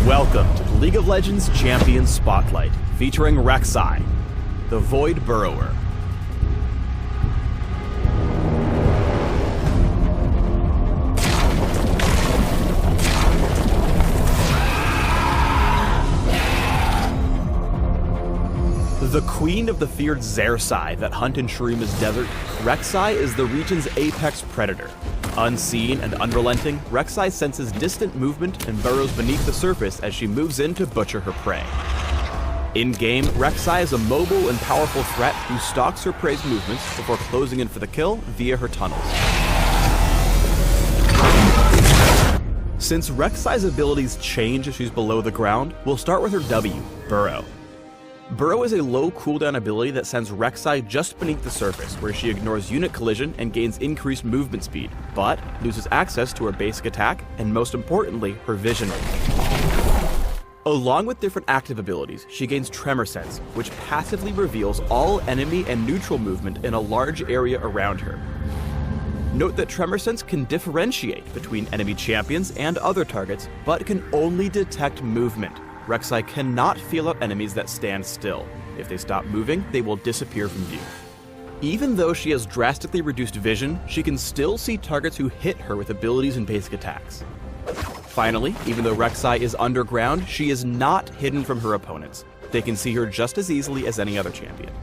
Welcome to the League of Legends Champion Spotlight, featuring Rek'Sai, the Void Burrower. The queen of the feared Rek'Sai that hunt in Shurima's desert, Rek'Sai is the region's apex predator. Unseen and unrelenting, Rek'Sai senses distant movement and burrows beneath the surface as she moves in to butcher her prey. In-game, Rek'Sai is a mobile and powerful threat who stalks her prey's movements before closing in for the kill via her tunnels. Since Rek'Sai's abilities change as she's below the ground, we'll start with her W, Burrow. Burrow is a low cooldown ability that sends Rek'Sai just beneath the surface, where she ignores unit collision and gains increased movement speed, but loses access to her basic attack and, most importantly, her vision. Along with different active abilities, she gains Tremor Sense, which passively reveals all enemy and neutral movement in a large area around her. Note that Tremor Sense can differentiate between enemy champions and other targets, but can only detect movement. Rek'Sai cannot feel out enemies that stand still. If they stop moving, they will disappear from view. Even though she has drastically reduced vision, she can still see targets who hit her with abilities and basic attacks. Finally, even though Rek'Sai is underground, she is not hidden from her opponents. They can see her just as easily as any other champion.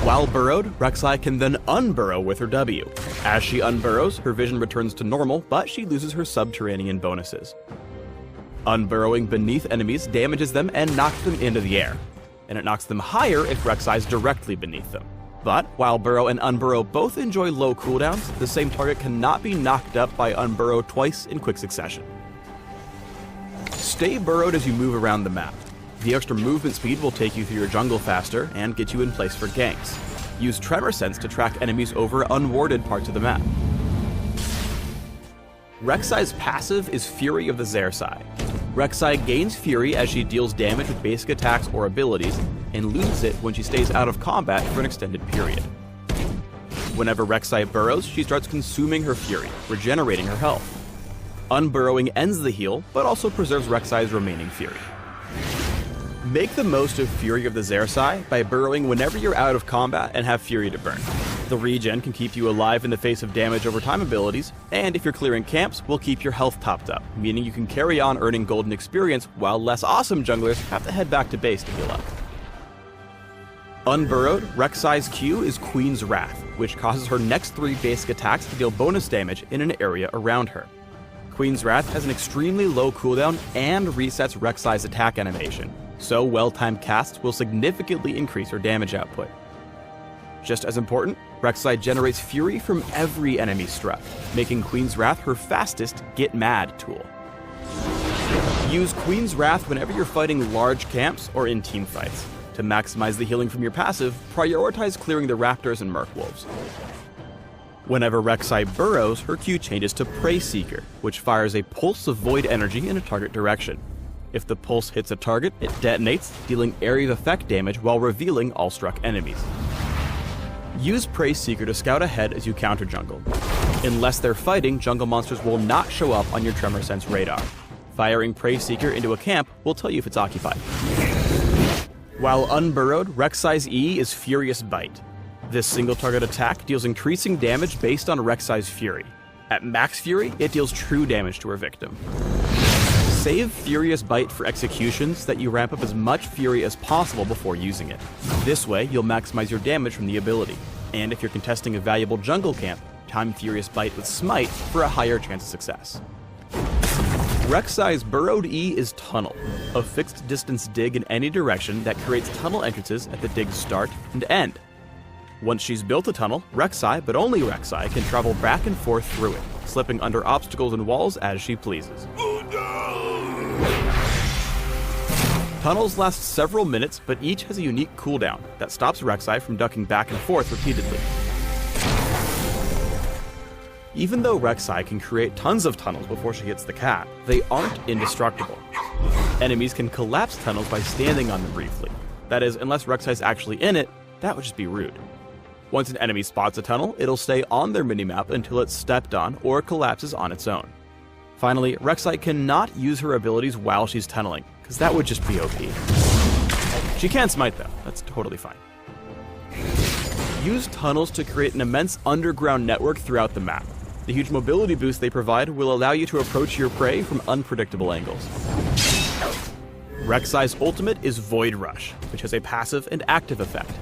While burrowed, Rek'Sai can then unburrow with her W. As she unburrows, her vision returns to normal, but she loses her subterranean bonuses. Unburrowing beneath enemies damages them and knocks them into the air, and it knocks them higher if Rek'Sai is directly beneath them. But while burrow and unburrow both enjoy low cooldowns, the same target cannot be knocked up by unburrow twice in quick succession. Stay burrowed as you move around the map. The extra movement speed will take you through your jungle faster and get you in place for ganks. Use Tremor Sense to track enemies over unwarded parts of the map. Rek'Sai's passive is Fury of the Rek'Sai. Rek'Sai gains Fury as she deals damage with basic attacks or abilities, and loses it when she stays out of combat for an extended period. Whenever Rek'Sai burrows, she starts consuming her Fury, regenerating her health. Unburrowing ends the heal, but also preserves Rek'Sai's remaining Fury. Make the most of Fury of the Rek'Sai by burrowing whenever you're out of combat and have Fury to burn. The regen can keep you alive in the face of damage over time abilities, and if you're clearing camps, will keep your health topped up, meaning you can carry on earning golden experience while less awesome junglers have to head back to base to heal up. Unburrowed, Rek'Sai's Q is Queen's Wrath, which causes her next 3 basic attacks to deal bonus damage in an area around her. Queen's Wrath has an extremely low cooldown and resets Rek'Sai's attack animation, so well-timed casts will significantly increase her damage output. Just as important, Rek'Sai generates Fury from every enemy struck, making Queen's Wrath her fastest Get Mad tool. Use Queen's Wrath whenever you're fighting large camps or in teamfights. To maximize the healing from your passive, prioritize clearing the Raptors and Mercwolves. Whenever Rek'Sai burrows, her Q changes to Prey Seeker, which fires a pulse of void energy in a target direction. If the pulse hits a target, it detonates, dealing area of effect damage while revealing all struck enemies. Use Prey Seeker to scout ahead as you counter jungle. Unless they're fighting, jungle monsters will not show up on your Tremor Sense radar. Firing Prey Seeker into a camp will tell you if it's occupied. While unburrowed, Rek'Sai's E is Furious Bite. This single target attack deals increasing damage based on Rek'Sai's Fury. At max Fury, it deals true damage to her victim. Save Furious Bite for executions so that you ramp up as much Fury as possible before using it. This way, you'll maximize your damage from the ability. And if you're contesting a valuable jungle camp, time Furious Bite with Smite for a higher chance of success. Rek'Sai's burrowed E is Tunnel, a fixed distance dig in any direction that creates tunnel entrances at the dig's start and end. Once she's built a tunnel, Rek'Sai, but only Rek'Sai, can travel back and forth through it, slipping under obstacles and walls as she pleases. Tunnels last several minutes, but each has a unique cooldown that stops Rek'Sai from ducking back and forth repeatedly. Even though Rek'Sai can create tons of tunnels before she hits the cap, they aren't indestructible. Enemies can collapse tunnels by standing on them briefly. That is, unless Rek'Sai's actually in it, that would just be rude. Once an enemy spots a tunnel, it'll stay on their minimap until it's stepped on or collapses on its own. Finally, Rek'Sai cannot use her abilities while she's tunneling, because that would just be OP. She can smite though, that's totally fine. Use tunnels to create an immense underground network throughout the map. The huge mobility boost they provide will allow you to approach your prey from unpredictable angles. Rek'Sai's ultimate is Void Rush, which has a passive and active effect.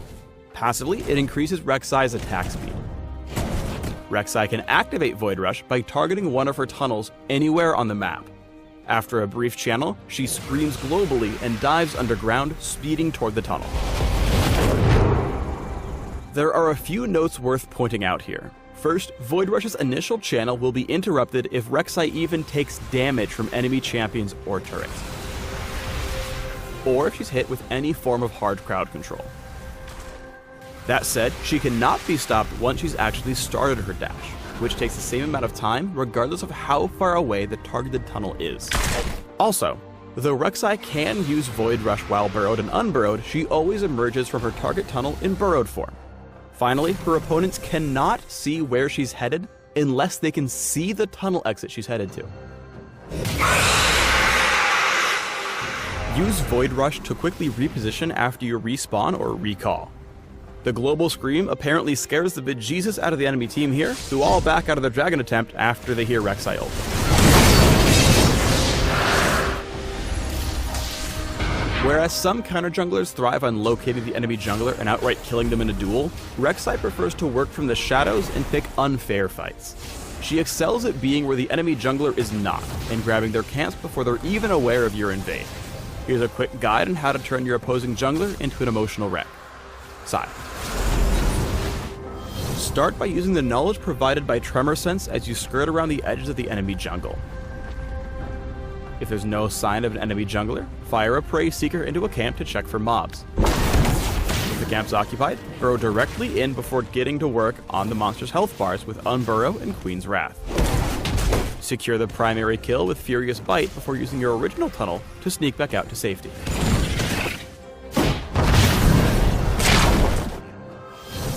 Passively, it increases Rek'Sai's attack speed. Rek'Sai can activate Void Rush by targeting one of her tunnels anywhere on the map. After a brief channel, she screams globally and dives underground, speeding toward the tunnel. There are a few notes worth pointing out here. First, Void Rush's initial channel will be interrupted if Rek'Sai even takes damage from enemy champions or turrets, or if she's hit with any form of hard crowd control. That said, she cannot be stopped once she's actually started her dash, which takes the same amount of time regardless of how far away the targeted tunnel is. Also, though Rek'Sai can use Void Rush while burrowed and unburrowed, she always emerges from her target tunnel in burrowed form. Finally, her opponents cannot see where she's headed unless they can see the tunnel exit she's headed to. Use Void Rush to quickly reposition after you respawn or recall. The global scream apparently scares the bejesus out of the enemy team here, who all back out of their dragon attempt after they hear Rek'Sai ult. Whereas some counter junglers thrive on locating the enemy jungler and outright killing them in a duel, Rek'Sai prefers to work from the shadows and pick unfair fights. She excels at being where the enemy jungler is not, and grabbing their camps before they're even aware of your invade. Here's a quick guide on how to turn your opposing jungler into an emotional wreck. Rek'Sai. Start by using the knowledge provided by Tremor Sense as you skirt around the edges of the enemy jungle. If there's no sign of an enemy jungler, fire a Prey Seeker into a camp to check for mobs. If the camp's occupied, burrow directly in before getting to work on the monster's health bars with Unburrow and Queen's Wrath. Secure the primary kill with Furious Bite before using your original tunnel to sneak back out to safety.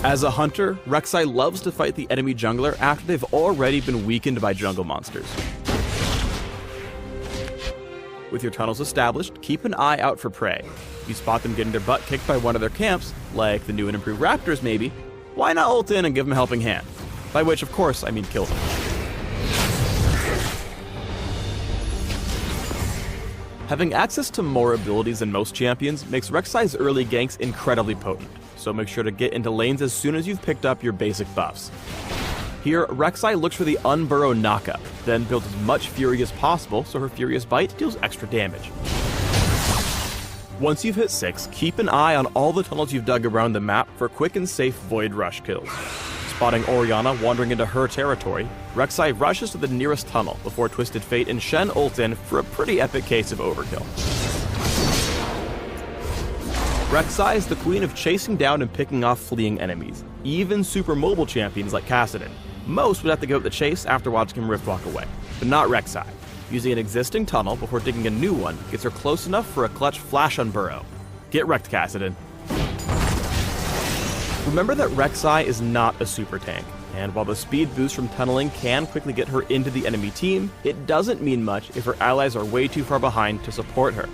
As a hunter, Rek'Sai loves to fight the enemy jungler after they've already been weakened by jungle monsters. With your tunnels established, keep an eye out for prey. If you spot them getting their butt kicked by one of their camps, like the new and improved raptors maybe, why not ult in and give them a helping hand? By which, of course, I mean kill them. Having access to more abilities than most champions makes Rek'Sai's early ganks incredibly potent, so make sure to get into lanes as soon as you've picked up your basic buffs. Here, Rek'Sai looks for the Unburrow knockup, then builds as much Fury as possible so her Furious Bite deals extra damage. Once you've hit 6, keep an eye on all the tunnels you've dug around the map for quick and safe Void Rush kills. Spotting Orianna wandering into her territory, Rek'Sai rushes to the nearest tunnel before Twisted Fate and Shen ult in for a pretty epic case of overkill. Rek'Sai is the queen of chasing down and picking off fleeing enemies, even super mobile champions like Kassadin. Most would have to go at the chase after watching him Rift walk away, but not Rek'Sai. Using an existing tunnel before digging a new one gets her close enough for a clutch flash on Burrow. Get wrecked, Kassadin. Remember that Rek'Sai is not a super tank, and while the speed boost from tunneling can quickly get her into the enemy team, it doesn't mean much if her allies are way too far behind to support her.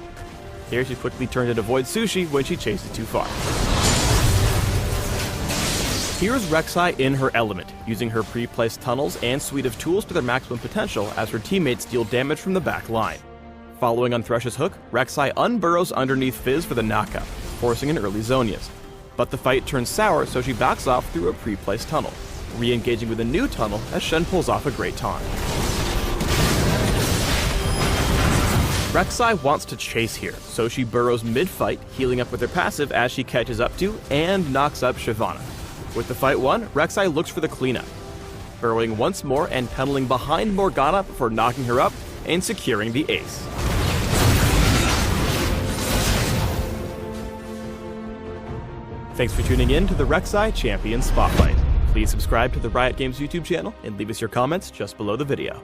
Here she quickly turns into Void Sushi when she chases too far. Here's Rek'Sai in her element, using her pre-placed tunnels and suite of tools to their maximum potential as her teammates deal damage from the back line. Following on Thresh's hook, Rek'Sai unburrows underneath Fizz for the knockup, forcing an early Zhonya's. But the fight turns sour, so she backs off through a pre-placed tunnel, re-engaging with a new tunnel as Shen pulls off a great taunt. Rek'Sai wants to chase here, so she burrows mid-fight, healing up with her passive as she catches up to and knocks up Shyvana. With the fight won, Rek'Sai looks for the cleanup, burrowing once more and tunneling behind Morgana before knocking her up and securing the ace. Thanks for tuning in to the Rek'Sai Champion Spotlight. Please subscribe to the Riot Games YouTube channel and leave us your comments just below the video.